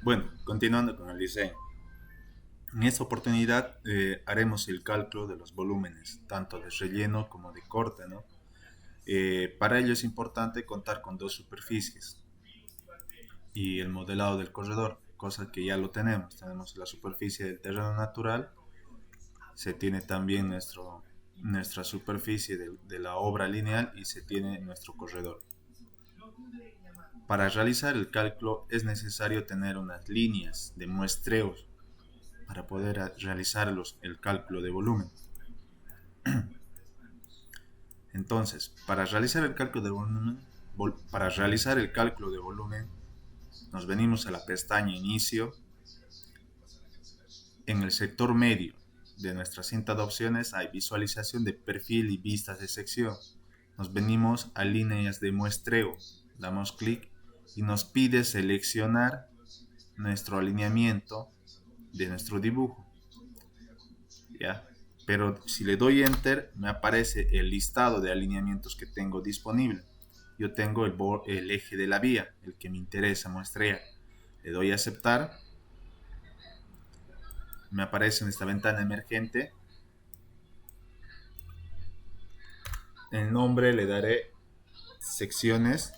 Bueno, continuando con el diseño. En esta oportunidad haremos el cálculo de los volúmenes, tanto de relleno como de corte, ¿no? Para ello es importante contar con dos superficies y el modelado del corredor, cosa que ya lo tenemos. Tenemos la superficie del terreno natural, se tiene también nuestra superficie de la obra lineal y se tiene nuestro corredor. Para realizar el cálculo es necesario tener unas líneas de muestreo para poder realizar el cálculo de volumen. Entonces, para realizar el cálculo de volumen, nos venimos a la pestaña Inicio. En el sector medio de nuestra cinta de opciones hay visualización de perfil y vistas de sección. Nos venimos a líneas de muestreo, damos clic y nos pide seleccionar nuestro alineamiento de nuestro dibujo. ¿Ya? Pero si le doy Enter, me aparece el listado de alineamientos que tengo disponible. Yo tengo el eje de la vía, el que me interesa muestrear. Le doy a aceptar. Me aparece en esta ventana emergente. El nombre le daré secciones.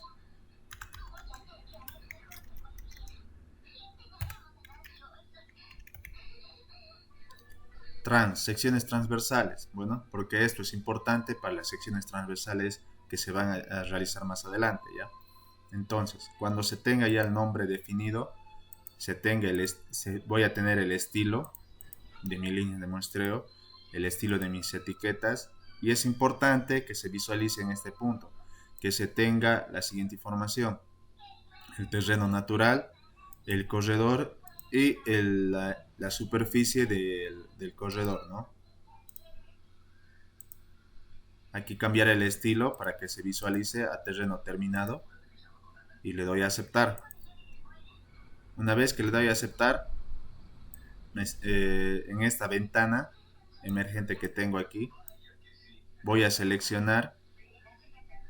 Secciones transversales. Bueno, porque esto es importante para las secciones transversales que se van a realizar más adelante, ¿ya? Entonces, cuando se tenga ya el nombre definido, voy a tener el estilo de mi línea de muestreo, el estilo de mis etiquetas, y es importante que se visualice en este punto, que se tenga la siguiente información: el terreno natural, el corredor y la superficie del corredor, ¿no? Aquí cambiar el estilo para que se visualice a terreno terminado y le doy a aceptar. Una vez que le doy a aceptar, en esta ventana emergente que tengo aquí, voy a seleccionar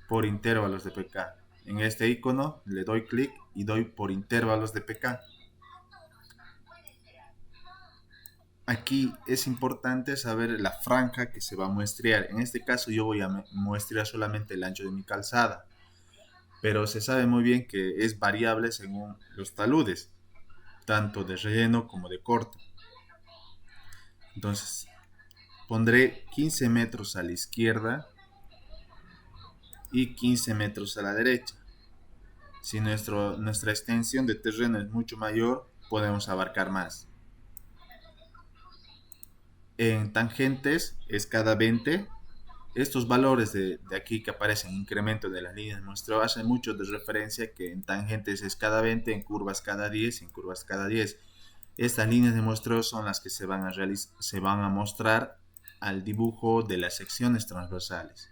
por intervalos de pk. En este icono le doy clic y doy por intervalos de pk. Aquí es importante saber la franja que se va a muestrear. En este caso yo voy a muestrear solamente el ancho de mi calzada, pero se sabe muy bien que es variable según los taludes, tanto de relleno como de corte. Entonces pondré 15 metros a la izquierda y 15 metros a la derecha. Si nuestra extensión de terreno es mucho mayor, podemos abarcar más. En tangentes es cada 20. Estos valores de aquí que aparecen, incremento de las líneas de muestreo, hacen mucho de referencia que en tangentes es cada 20, en curvas cada 10, en curvas cada 10. Estas líneas de muestreo son las que se van a mostrar al dibujo de las secciones transversales,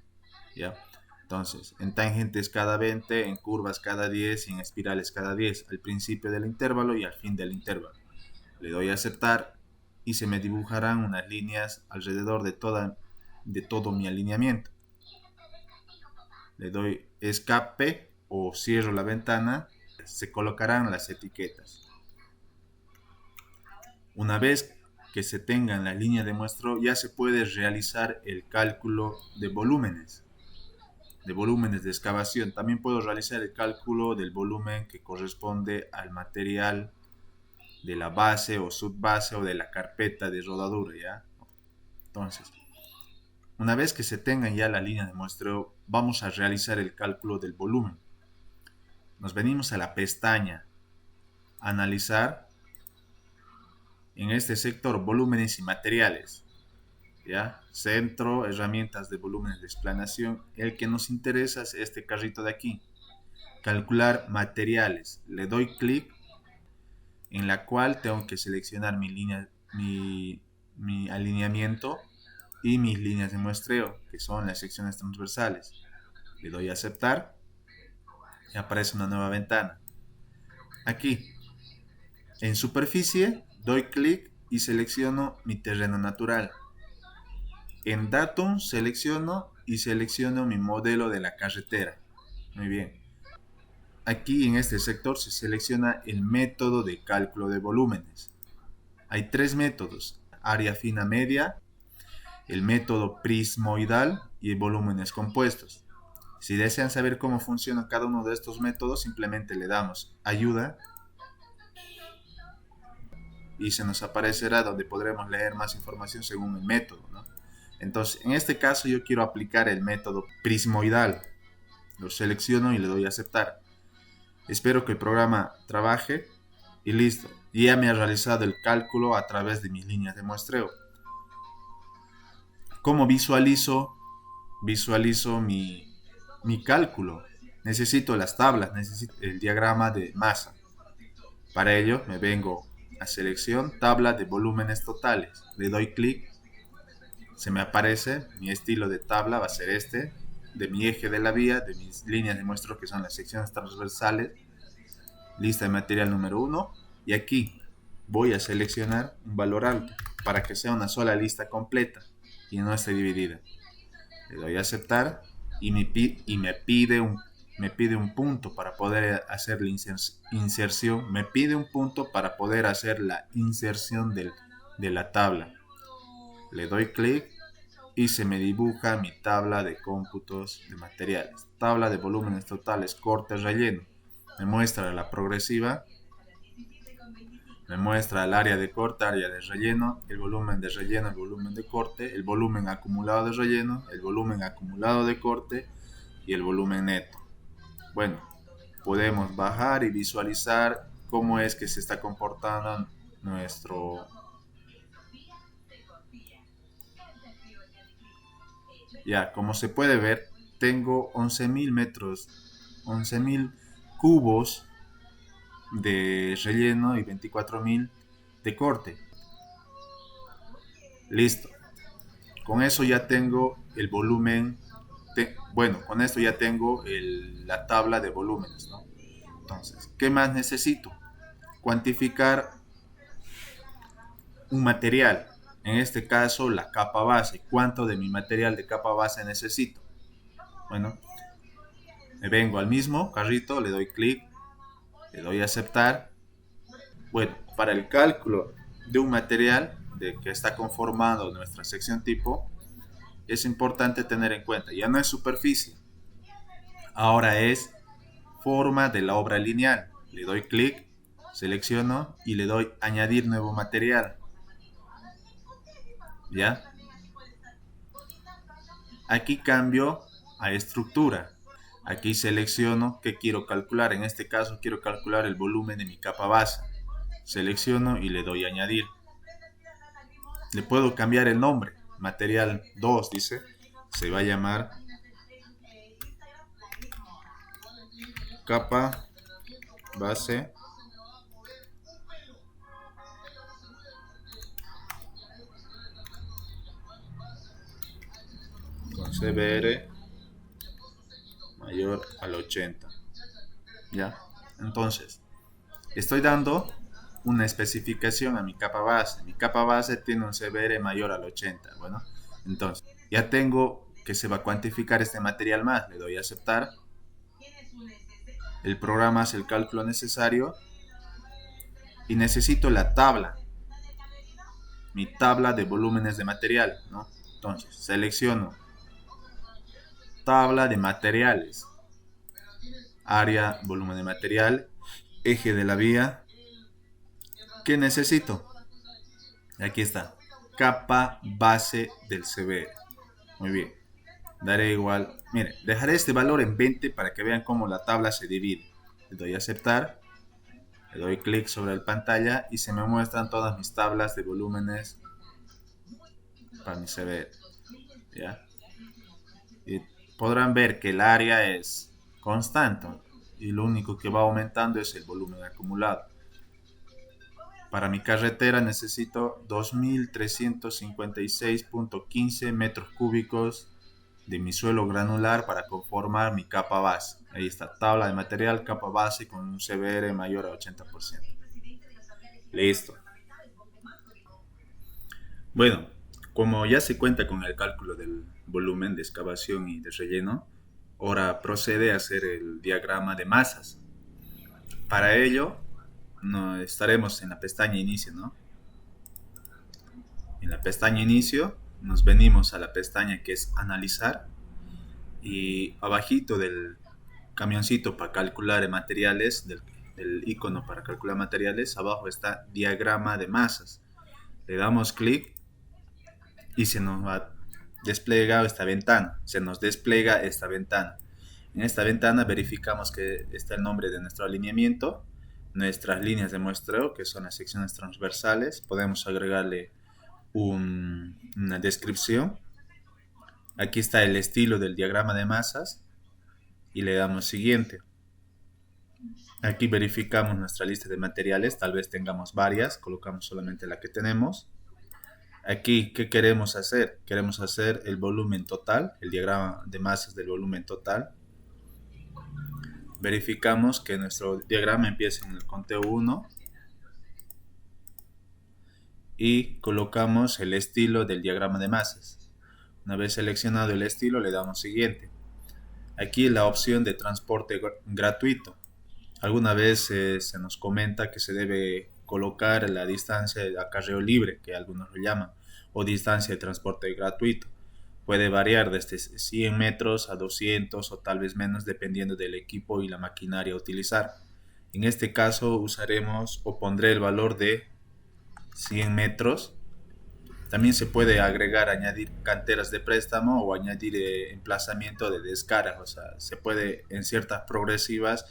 ¿ya? Entonces, en tangentes cada 20, en curvas cada 10 y en espirales cada 10, al principio del intervalo y al fin del intervalo. Le doy a aceptar y se me dibujarán unas líneas alrededor de todo mi alineamiento. Le doy escape o cierro la ventana, se colocarán las etiquetas. Una vez que se tengan la línea de muestreo, ya se puede realizar el cálculo de volúmenes de excavación. También puedo realizar el cálculo del volumen que corresponde al material de la base o subbase o de la carpeta de rodadura, ¿ya? Entonces, una vez que se tengan ya la línea de muestreo, vamos a realizar el cálculo del volumen. Nos venimos a la pestaña Analizar, en este sector Volúmenes y Materiales, ¿ya? Centro, herramientas de volúmenes de explanación. El que nos interesa es este carrito de aquí, calcular materiales. Le doy clic, en la cual tengo que seleccionar mi alineamiento y mis líneas de muestreo, que son las secciones transversales. Le doy a aceptar y aparece una nueva ventana. Aquí, en superficie, doy clic y selecciono mi terreno natural. En Datum selecciono mi modelo de la carretera. Muy bien. Aquí en este sector se selecciona el método de cálculo de volúmenes. Hay tres métodos: área fina media, el método prismoidal y volúmenes compuestos. Si desean saber cómo funciona cada uno de estos métodos, simplemente le damos ayuda y se nos aparecerá donde podremos leer más información según el método, ¿no? Entonces, en este caso yo quiero aplicar el método prismoidal. Lo selecciono y le doy a aceptar. Espero que el programa trabaje y listo. Ya me ha realizado el cálculo a través de mis líneas de muestreo. ¿Cómo visualizo? Visualizo mi cálculo. Necesito las tablas, necesito el diagrama de masa. Para ello me vengo a selección, tabla de volúmenes totales. Le doy clic, se me aparece mi estilo de tabla, va a ser este, de mi eje de la vía, de mis líneas de muestreo que son las secciones transversales, lista de material número 1, y aquí voy a seleccionar un valor alto para que sea una sola lista completa y no esté dividida. Le doy a aceptar y me pide un punto para poder hacer la inserción. Me pide un punto para poder hacer la inserción de la tabla. Le doy clic y se me dibuja mi tabla de cómputos de materiales. Tabla de volúmenes totales, corte, relleno. Me muestra la progresiva. Me muestra el área de corte, área de relleno, el volumen de relleno, el volumen de corte, el volumen acumulado de relleno, el volumen acumulado de corte y el volumen neto. Bueno, podemos bajar y visualizar cómo es que se está comportando nuestro... Ya, como se puede ver, tengo 11.000 metros, 11.000 cubos de relleno y 24.000 de corte. Listo. Con eso ya tengo el volumen. Bueno, con esto ya tengo la tabla de volúmenes, ¿no? Entonces, ¿qué más necesito? Cuantificar un material. En este caso, la capa base. ¿Cuánto de mi material de capa base necesito? Bueno, me vengo al mismo carrito, le doy clic, le doy a aceptar. Bueno, para el cálculo de un material de que está conformando nuestra sección tipo, es importante tener en cuenta, ya no es superficie, ahora es forma de la obra lineal. Le doy clic, selecciono y le doy añadir nuevo material. ¿Ya? Aquí cambio a estructura. Aquí selecciono qué quiero calcular. En este caso quiero calcular el volumen de mi capa base. Selecciono y le doy añadir. Le puedo cambiar el nombre. Material 2 dice. Se va a llamar capa base con CBR mayor al 80. ¿Ya? Entonces, estoy dando una especificación a mi capa base. Mi capa base tiene un CBR mayor al 80. Bueno, entonces, ya tengo que se va a cuantificar este material más. Le doy a aceptar. El programa hace el cálculo necesario y necesito la tabla, mi tabla de volúmenes de material, ¿no? Entonces, selecciono tabla de materiales, área, volumen de material, eje de la vía. ¿Qué necesito? Aquí está, capa base del CBR. Muy bien, daré igual, miren, dejaré este valor en 20 para que vean cómo la tabla se divide. Le doy a aceptar, le doy clic sobre la pantalla y se me muestran todas mis tablas de volúmenes para mi CBR. ¿Ya? Y podrán ver que el área es constante y lo único que va aumentando es el volumen acumulado. Para mi carretera necesito 2.356.15 metros cúbicos de mi suelo granular para conformar mi capa base. Ahí está, tabla de material, capa base con un CBR mayor a 80%. Listo. Bueno, como ya se cuenta con el cálculo del volumen de excavación y de relleno, ahora procede a hacer el diagrama de masas. Para ello, estaremos en la pestaña inicio, ¿no? En la pestaña inicio nos venimos a la pestaña que es analizar y abajito del camioncito para calcular materiales, del icono para calcular materiales, abajo está diagrama de masas. Le damos clic y se nos va desplegado esta ventana, se nos despliega esta ventana. En esta ventana verificamos que está el nombre de nuestro alineamiento, nuestras líneas de muestreo, que son las secciones transversales. Podemos agregarle una descripción. Aquí está el estilo del diagrama de masas y le damos siguiente. Aquí verificamos nuestra lista de materiales, tal vez tengamos varias, colocamos solamente la que tenemos. Aquí, ¿qué queremos hacer? Queremos hacer el volumen total, el diagrama de masas del volumen total. Verificamos que nuestro diagrama empieza en el conteo 1 y colocamos el estilo del diagrama de masas. Una vez seleccionado el estilo, le damos siguiente. Aquí la opción de transporte gratuito. Alguna vez se nos comenta que se debe colocar la distancia de acarreo libre, que algunos lo llaman, o distancia de transporte gratuito. Puede variar desde 100 metros a 200 o tal vez menos dependiendo del equipo y la maquinaria a utilizar. En este caso usaremos o pondré el valor de 100 metros. También se puede agregar, añadir canteras de préstamo o añadir emplazamiento de descarga. O sea, se puede en ciertas progresivas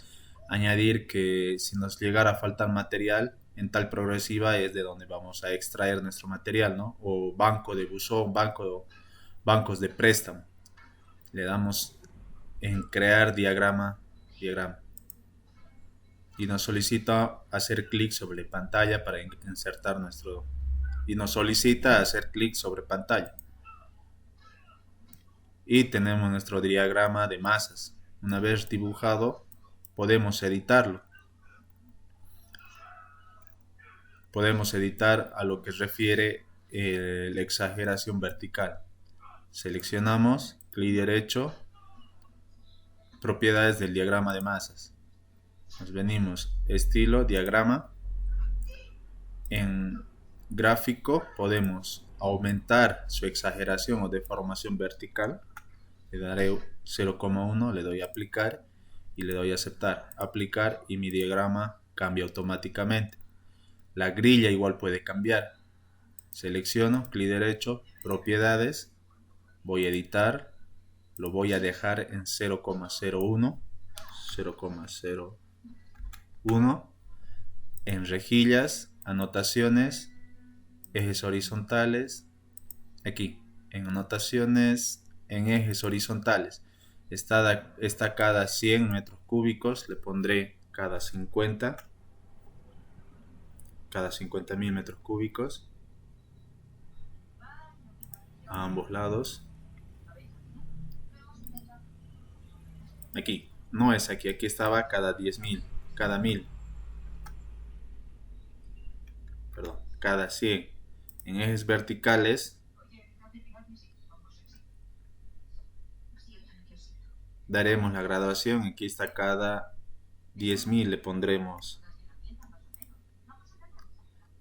añadir que si nos llegara a faltar material, en tal progresiva es de donde vamos a extraer nuestro material, ¿no? O banco de buzón, bancos de préstamo. Le damos en crear diagrama y nos solicita hacer clic sobre pantalla para insertar y nos solicita hacer clic sobre pantalla y tenemos nuestro diagrama de masas. Una vez dibujado podemos editarlo, podemos editar a lo que refiere la exageración vertical. Seleccionamos, clic derecho, propiedades del diagrama de masas. Nos venimos, estilo, diagrama. En gráfico podemos aumentar su exageración o deformación vertical. Le daré 0,1, le doy a aplicar y le doy a aceptar. Aplicar y mi diagrama cambia automáticamente. La grilla igual puede cambiar. Selecciono, clic derecho, propiedades. Voy a editar, lo voy a dejar en 0,01, 0,01. En rejillas, anotaciones, ejes horizontales. Aquí, en anotaciones, en ejes horizontales. Está cada 100 metros cúbicos, le pondré cada 50.000 metros cúbicos a ambos lados. Aquí, no es aquí, aquí estaba cada 10.000, cada 1000, perdón, cada 100. En ejes verticales daremos la graduación, aquí está cada 10.000, le pondremos,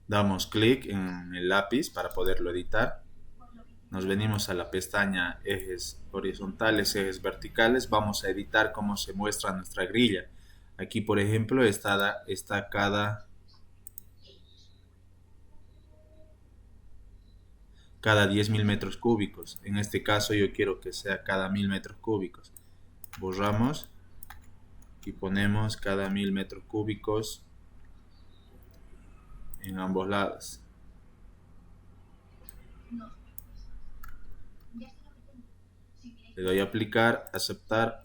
damos clic en el lápiz para poderlo editar. Nos venimos a la pestaña ejes horizontales, ejes verticales, vamos a editar cómo se muestra nuestra grilla. Aquí por ejemplo está cada 10.000 metros cúbicos. En este caso yo quiero que sea cada 1.000 metros cúbicos. Borramos y ponemos cada 1.000 metros cúbicos en ambos lados. Le doy a aplicar,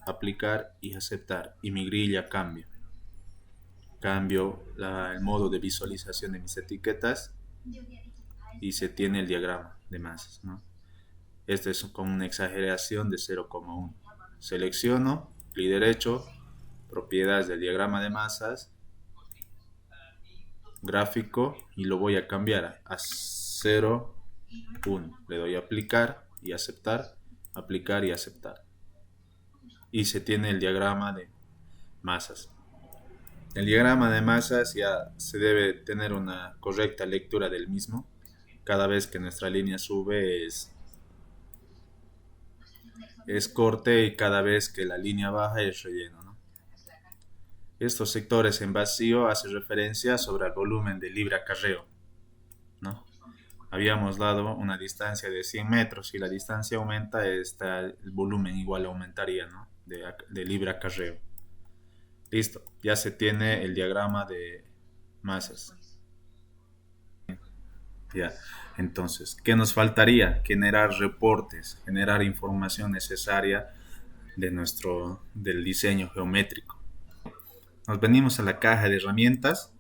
aplicar y aceptar y mi grilla cambia. Cambio el modo de visualización de mis etiquetas y se tiene el diagrama de masas, ¿no? Este es con una exageración de 0,1. Selecciono, clic derecho, propiedades del diagrama de masas, gráfico y lo voy a cambiar a 0,1. Le doy a aplicar y aceptar, aplicar y aceptar. Y se tiene el diagrama de masas. El diagrama de masas ya se debe tener una correcta lectura del mismo. Cada vez que nuestra línea sube es corte y cada vez que la línea baja es relleno, ¿no? Estos sectores en vacío hacen referencia sobre el volumen de libre acarreo, ¿no? Habíamos dado una distancia de 100 metros. Si la distancia aumenta, el volumen igual aumentaría, ¿no? De libre acarreo. Listo, ya se tiene el diagrama de masas. Ya. Entonces, ¿qué nos faltaría? Generar reportes, generar información necesaria del diseño geométrico. Nos venimos a la caja de herramientas.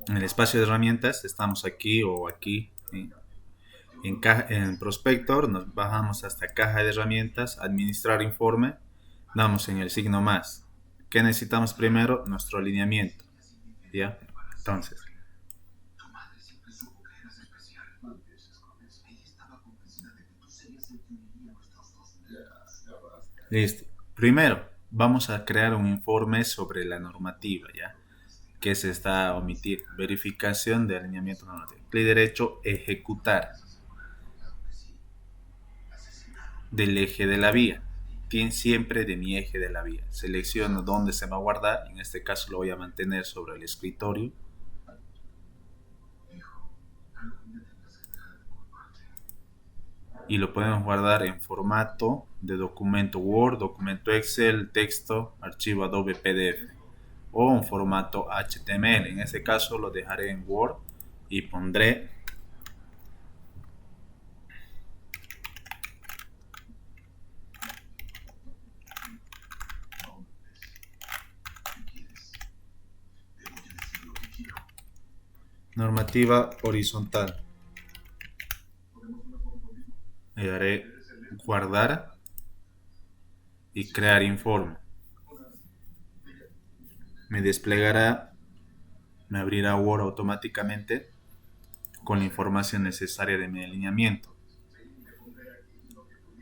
En el espacio de herramientas estamos aquí o aquí. ¿Sí? En Prospector nos bajamos hasta caja de herramientas, administrar informe, damos en el signo más. ¿Qué necesitamos primero? Nuestro alineamiento. ¿Ya? Entonces, listo. Primero, vamos a crear un informe sobre la normativa, ¿ya? Que se está a omitir. Verificación de alineamiento normativo. Clic derecho, ejecutar. Del eje de la vía. Tiene siempre de mi eje de la vía. Selecciono dónde se va a guardar. En este caso lo voy a mantener sobre el escritorio. Y lo podemos guardar en formato de documento Word, documento Excel, texto, archivo Adobe PDF o en formato HTML. En este caso lo dejaré en Word y pondré normativa horizontal. Le daré guardar y crear informe. Me desplegará, me abrirá Word automáticamente con la información necesaria de mi alineamiento.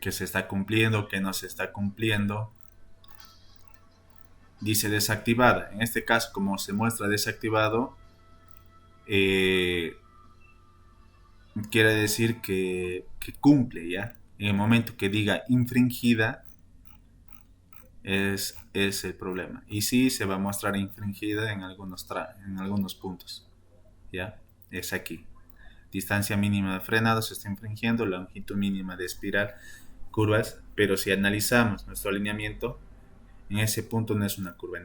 Que se está cumpliendo, que no se está cumpliendo. Dice desactivada. En este caso, como se muestra desactivado, quiere decir que cumple, ¿ya? En el momento que diga infringida, es el problema. Y sí se va a mostrar infringida en algunos puntos, ¿ya? Es aquí. Distancia mínima de frenado se está infringiendo, longitud mínima de espiral, curvas, pero si analizamos nuestro alineamiento, en ese punto no es una curva,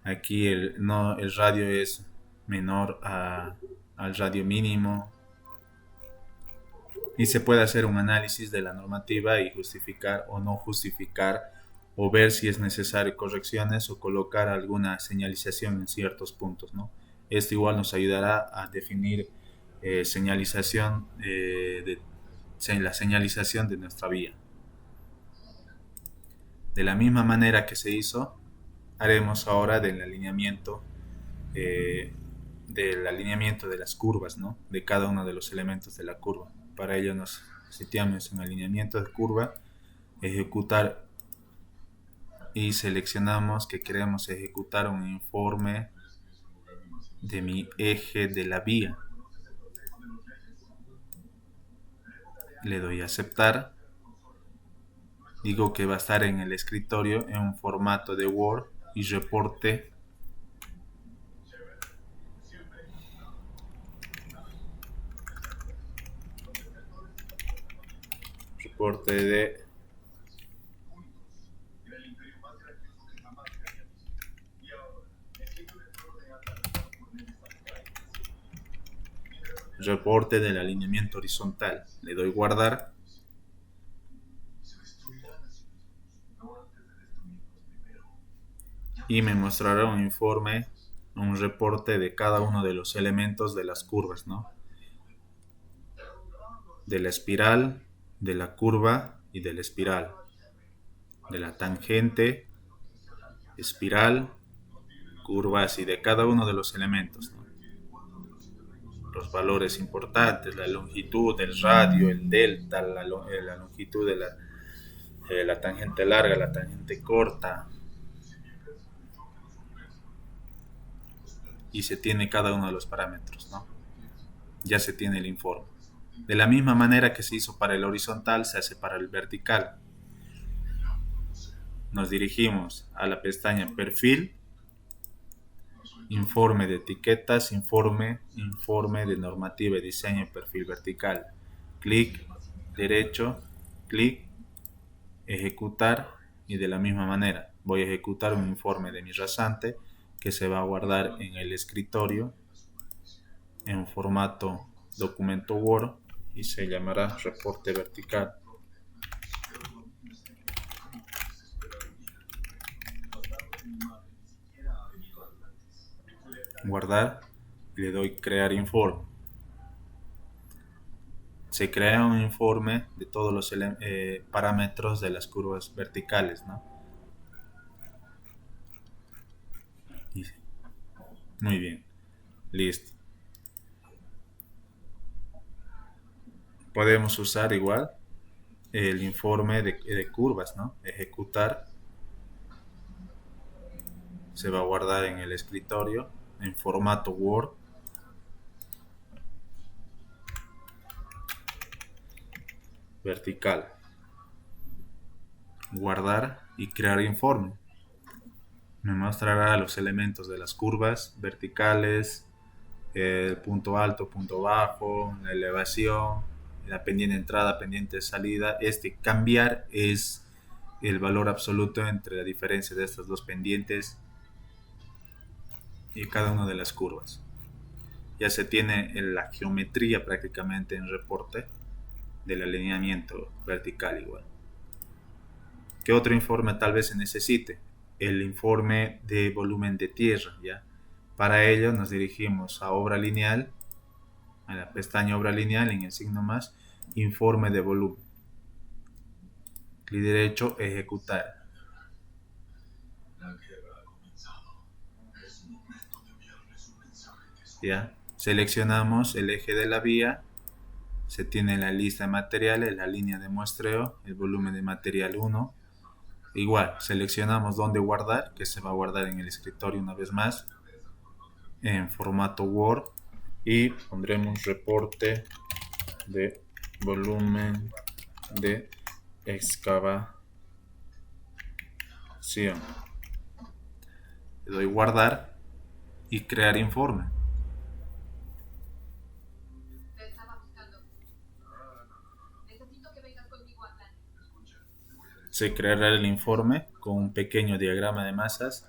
aquí el radio es menor al radio mínimo, y se puede hacer un análisis de la normativa y justificar o no justificar o ver si es necesario correcciones o colocar alguna señalización en ciertos puntos, ¿no? Esto igual nos ayudará a definir señalización la señalización de nuestra vía. De la misma manera que se hizo, haremos ahora del alineamiento de las curvas, ¿no? De cada uno de los elementos de la curva. Para ello nos sitiamos en alineamiento de curva, ejecutar y seleccionamos que queremos ejecutar un informe de mi eje de la vía. Le doy a aceptar. Digo que va a estar en el escritorio en un formato de Word y reporte de reporte del alineamiento horizontal. Le doy guardar. Y me mostrará un informe, un reporte de cada uno de los elementos de las curvas, ¿no? De la espiral, de la curva y de la espiral. De la tangente, espiral, curvas y de cada uno de los elementos, ¿no? Los valores importantes, la longitud, el radio, el delta, la longitud de la tangente larga, la tangente corta, y se tiene cada uno de los parámetros, ¿no? Ya se tiene el informe. De la misma manera que se hizo para el horizontal, se hace para el vertical. Nos dirigimos a la pestaña Perfil, Informe de etiquetas, Informe de normativa y diseño y perfil vertical. Clic derecho, clic, ejecutar, y de la misma manera voy a ejecutar un informe de mi rasante que se va a guardar en el escritorio en formato documento Word y se llamará reporte vertical. Guardar y le doy crear informe. Se crea un informe de todos los parámetros de las curvas verticales, ¿no? Muy bien, listo. Podemos usar igual el informe de curvas, ¿no? Ejecutar. Se va a guardar en el escritorio en formato Word. Vertical. Guardar y crear informe. Me mostrará los elementos de las curvas verticales, el punto alto, punto bajo, la elevación, la pendiente entrada, pendiente salida. Cambiar es el valor absoluto entre la diferencia de estas dos pendientes y cada una de las curvas. Ya se tiene la geometría prácticamente en reporte del alineamiento vertical igual. ¿Qué otro informe tal vez se necesite? El informe de volumen de tierra, ¿ya? Para ello nos dirigimos a obra lineal, a la pestaña obra lineal en el signo más, informe de volumen. Clic derecho, ejecutar. ¿Ya? Seleccionamos el eje de la vía, se tiene la lista de materiales, la línea de muestreo, el volumen de material 1. Igual, seleccionamos dónde guardar, que se va a guardar en el escritorio una vez más, en formato Word, y pondremos reporte de volumen de excavación. Le doy guardar y crear informe. Se creará el informe con un pequeño diagrama de masas.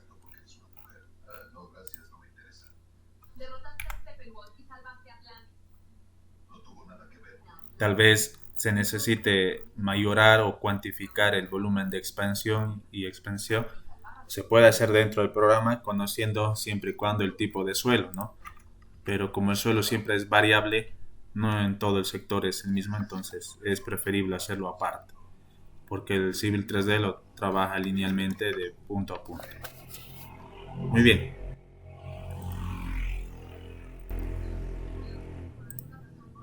Tal vez se necesite mayorar o cuantificar el volumen de expansión y expansión. Se puede hacer dentro del programa conociendo siempre y cuando el tipo de suelo, ¿no? Pero como el suelo siempre es variable, no en todo el sector es el mismo, entonces es preferible hacerlo aparte, porque el Civil 3D lo trabaja linealmente de punto a punto. Muy bien.